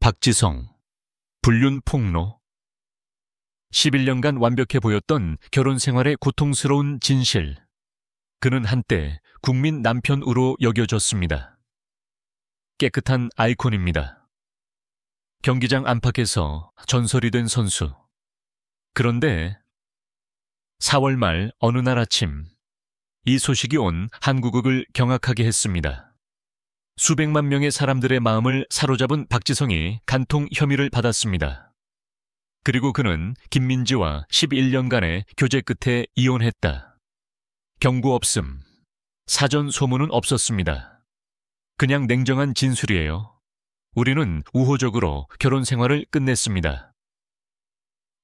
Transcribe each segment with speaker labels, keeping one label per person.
Speaker 1: 박지성, 불륜 폭로. 11년간 완벽해 보였던 결혼 생활의 고통스러운 진실. 그는 한때 국민 남편으로 여겨졌습니다. 깨끗한 아이콘입니다. 경기장 안팎에서 전설이 된 선수. 그런데 4월 말 어느 날 아침, 이 소식이 온 한국을 경악하게 했습니다. 수백만 명의 사람들의 마음을 사로잡은 박지성이 간통 혐의를 받았습니다. 그리고 그는 김민지와 11년간의 교제 끝에 이혼했다. 경고 없음. 사전 소문은 없었습니다. 그냥 냉정한 진술이에요. 우리는 우호적으로 결혼 생활을 끝냈습니다.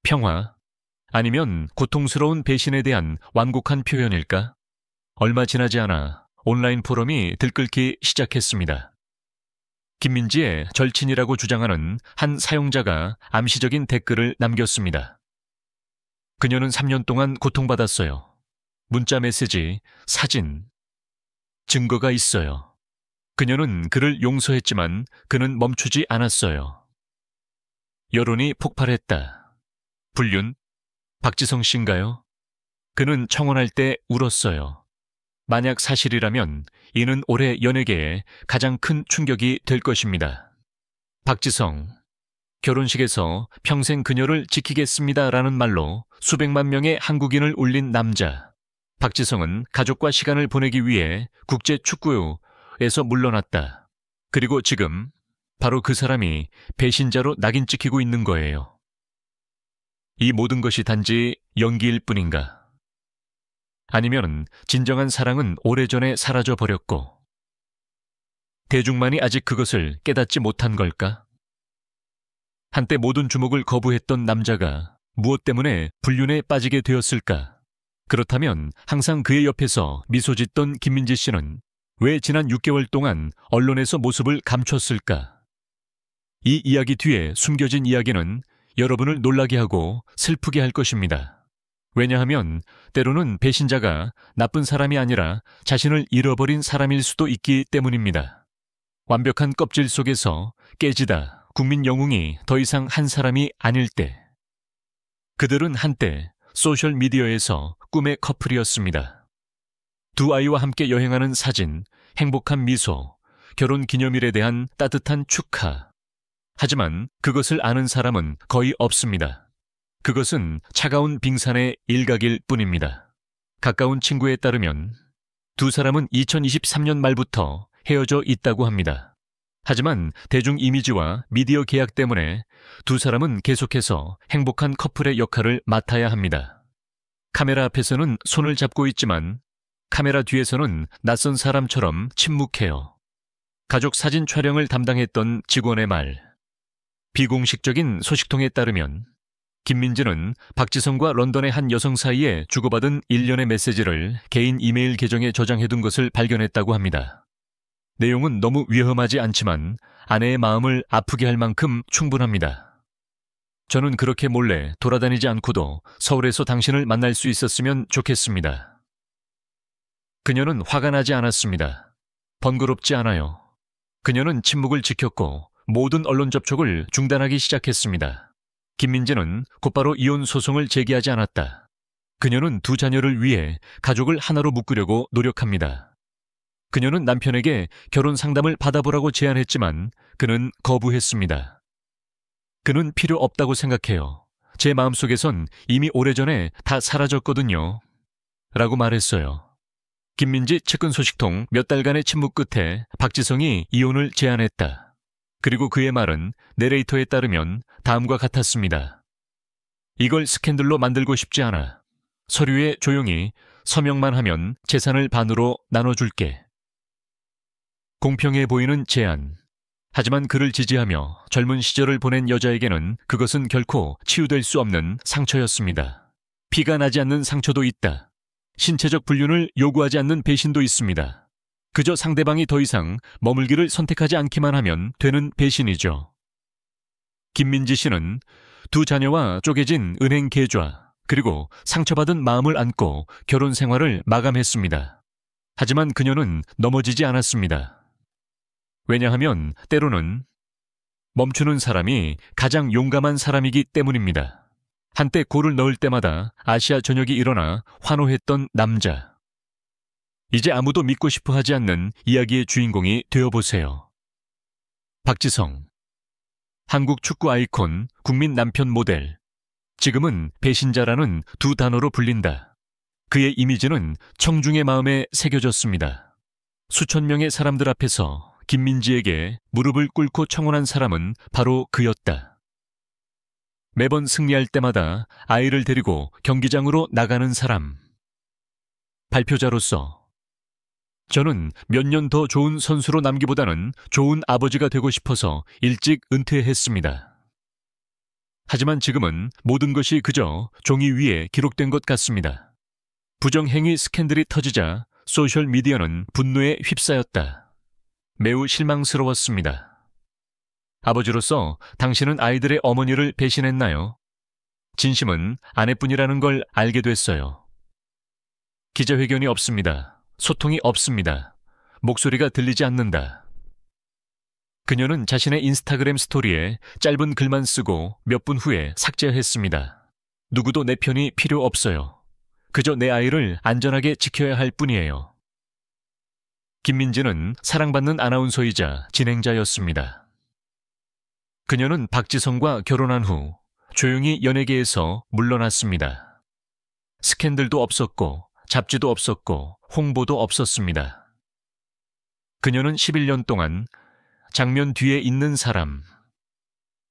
Speaker 1: 평화? 아니면 고통스러운 배신에 대한 완곡한 표현일까? 얼마 지나지 않아 온라인 포럼이 들끓기 시작했습니다. 김민지의 절친이라고 주장하는 한 사용자가 암시적인 댓글을 남겼습니다. 그녀는 3년 동안 고통받았어요. 문자 메시지, 사진, 증거가 있어요. 그녀는 그를 용서했지만 그는 멈추지 않았어요. 여론이 폭발했다. 불륜? 박지성 씨인가요? 그는 청혼할 때 울었어요. 만약 사실이라면 이는 올해 연예계에 가장 큰 충격이 될 것입니다. 박지성, 결혼식에서 평생 그녀를 지키겠습니다라는 말로 수백만 명의 한국인을 울린 남자. 박지성은 가족과 시간을 보내기 위해 국제축구에서 물러났다. 그리고 지금 바로 그 사람이 배신자로 낙인 찍히고 있는 거예요. 이 모든 것이 단지 연기일 뿐인가? 아니면 진정한 사랑은 오래전에 사라져버렸고 대중만이 아직 그것을 깨닫지 못한 걸까? 한때 모든 주목을 거부했던 남자가 무엇 때문에 불륜에 빠지게 되었을까? 그렇다면 항상 그의 옆에서 미소 짓던 김민지 씨는 왜 지난 6개월 동안 언론에서 모습을 감췄을까? 이 이야기 뒤에 숨겨진 이야기는 여러분을 놀라게 하고 슬프게 할 것입니다. 왜냐하면 때로는 배신자가 나쁜 사람이 아니라 자신을 잃어버린 사람일 수도 있기 때문입니다. 완벽한 껍질 속에서 깨지다 국민 영웅이 더 이상 한 사람이 아닐 때. 그들은 한때 소셜미디어에서 꿈의 커플이었습니다. 두 아이와 함께 여행하는 사진, 행복한 미소, 결혼 기념일에 대한 따뜻한 축하. 하지만 그것을 아는 사람은 거의 없습니다. 그것은 차가운 빙산의 일각일 뿐입니다. 가까운 친구에 따르면 두 사람은 2023년 말부터 헤어져 있다고 합니다. 하지만 대중 이미지와 미디어 계약 때문에 두 사람은 계속해서 행복한 커플의 역할을 맡아야 합니다. 카메라 앞에서는 손을 잡고 있지만 카메라 뒤에서는 낯선 사람처럼 침묵해요. 가족 사진 촬영을 담당했던 직원의 말. 비공식적인 소식통에 따르면 김민지는 박지성과 런던의 한 여성 사이에 주고받은 일련의 메시지를 개인 이메일 계정에 저장해둔 것을 발견했다고 합니다. 내용은 너무 위험하지 않지만 아내의 마음을 아프게 할 만큼 충분합니다. 저는 그렇게 몰래 돌아다니지 않고도 서울에서 당신을 만날 수 있었으면 좋겠습니다. 그녀는 화가 나지 않았습니다. 번거롭지 않아요. 그녀는 침묵을 지켰고 모든 언론 접촉을 중단하기 시작했습니다. 김민지는 곧바로 이혼 소송을 제기하지 않았다. 그녀는 두 자녀를 위해 가족을 하나로 묶으려고 노력합니다. 그녀는 남편에게 결혼 상담을 받아보라고 제안했지만 그는 거부했습니다. 그는 필요 없다고 생각해요. 제 마음속에선 이미 오래전에 다 사라졌거든요. 라고 말했어요. 김민지 측근 소식통 몇 달간의 침묵 끝에 박지성이 이혼을 제안했다. 그리고 그의 말은 내레이터에 따르면 다음과 같았습니다. 이걸 스캔들로 만들고 싶지 않아. 서류에 조용히 서명만 하면 재산을 반으로 나눠줄게. 공평해 보이는 제안. 하지만 그를 지지하며 젊은 시절을 보낸 여자에게는 그것은 결코 치유될 수 없는 상처였습니다. 피가 나지 않는 상처도 있다. 신체적 불륜을 요구하지 않는 배신도 있습니다. 그저 상대방이 더 이상 머물기를 선택하지 않기만 하면 되는 배신이죠. 김민지 씨는 두 자녀와 쪼개진 은행 계좌, 그리고 상처받은 마음을 안고 결혼 생활을 마감했습니다. 하지만 그녀는 넘어지지 않았습니다. 왜냐하면 때로는 멈추는 사람이 가장 용감한 사람이기 때문입니다. 한때 골을 넣을 때마다 아시아 전역이 일어나 환호했던 남자. 이제 아무도 믿고 싶어 하지 않는 이야기의 주인공이 되어보세요. 박지성. 한국 축구 아이콘, 국민 남편 모델. 지금은 배신자라는 두 단어로 불린다. 그의 이미지는 청중의 마음에 새겨졌습니다. 수천 명의 사람들 앞에서 김민지에게 무릎을 꿇고 청혼한 사람은 바로 그였다. 매번 승리할 때마다 아이를 데리고 경기장으로 나가는 사람. 발표자로서 저는 몇 년 더 좋은 선수로 남기보다는 좋은 아버지가 되고 싶어서 일찍 은퇴했습니다. 하지만 지금은 모든 것이 그저 종이 위에 기록된 것 같습니다. 부정행위 스캔들이 터지자 소셜미디어는 분노에 휩싸였다. 매우 실망스러웠습니다. 아버지로서 당신은 아이들의 어머니를 배신했나요? 진심은 아내뿐이라는 걸 알게 됐어요. 기자회견이 없습니다. 소통이 없습니다. 목소리가 들리지 않는다. 그녀는 자신의 인스타그램 스토리에 짧은 글만 쓰고 몇 분 후에 삭제했습니다. 누구도 내 편이 필요 없어요. 그저 내 아이를 안전하게 지켜야 할 뿐이에요. 김민지는 사랑받는 아나운서이자 진행자였습니다. 그녀는 박지성과 결혼한 후 조용히 연예계에서 물러났습니다. 스캔들도 없었고 잡지도 없었고 홍보도 없었습니다. 그녀는 11년 동안 장면 뒤에 있는 사람,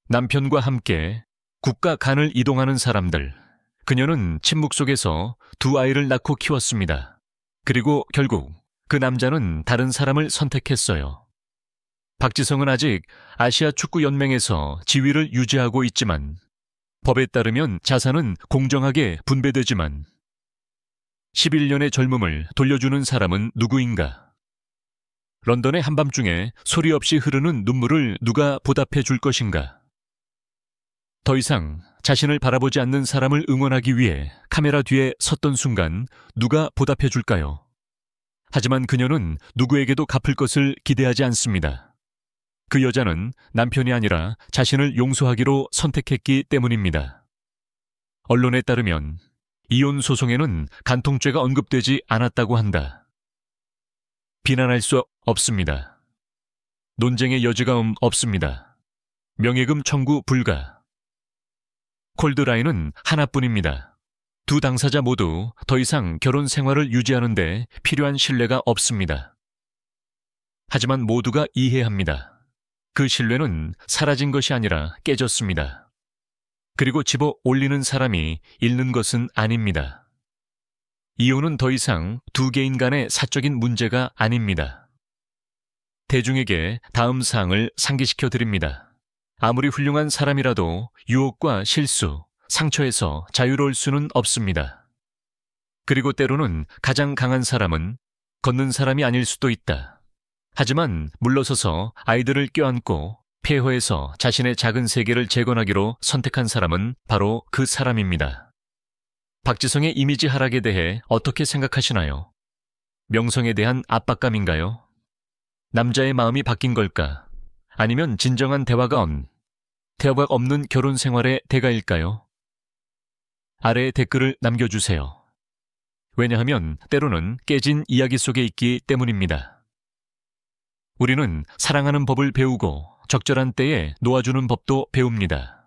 Speaker 1: 남편과 함께 국가 간을 이동하는 사람들, 그녀는 침묵 속에서 두 아이를 낳고 키웠습니다. 그리고 결국 그 남자는 다른 사람을 선택했어요. 박지성은 아직 아시아 축구 연맹에서 지위를 유지하고 있지만 법에 따르면 자산은 공정하게 분배되지만 11년의 젊음을 돌려주는 사람은 누구인가? 런던의 한밤중에 소리 없이 흐르는 눈물을 누가 보답해 줄 것인가? 더 이상 자신을 바라보지 않는 사람을 응원하기 위해 카메라 뒤에 섰던 순간 누가 보답해 줄까요? 하지만 그녀는 누구에게도 갚을 것을 기대하지 않습니다. 그 여자는 남편이 아니라 자신을 용서하기로 선택했기 때문입니다. 언론에 따르면 이혼 소송에는 간통죄가 언급되지 않았다고 한다. 비난할 수 없습니다. 논쟁의 여지가 없습니다. 명예금 청구 불가. 콜드라인은 하나뿐입니다. 두 당사자 모두 더 이상 결혼 생활을 유지하는 데 필요한 신뢰가 없습니다. 하지만 모두가 이해합니다. 그 신뢰는 사라진 것이 아니라 깨졌습니다. 그리고 집어 올리는 사람이 잃는 것은 아닙니다. 이혼은 더 이상 두 개인 간의 사적인 문제가 아닙니다. 대중에게 다음 사항을 상기시켜 드립니다. 아무리 훌륭한 사람이라도 유혹과 실수, 상처에서 자유로울 수는 없습니다. 그리고 때로는 가장 강한 사람은 걷는 사람이 아닐 수도 있다. 하지만 물러서서 아이들을 껴안고 폐허에서 자신의 작은 세계를 재건하기로 선택한 사람은 바로 그 사람입니다. 박지성의 이미지 하락에 대해 어떻게 생각하시나요? 명성에 대한 압박감인가요? 남자의 마음이 바뀐 걸까? 아니면 진정한 대화가 없는 결혼 생활의 대가일까요? 아래에 댓글을 남겨주세요. 왜냐하면 때로는 깨진 이야기 속에 있기 때문입니다. 우리는 사랑하는 법을 배우고 적절한 때에 놓아주는 법도 배웁니다.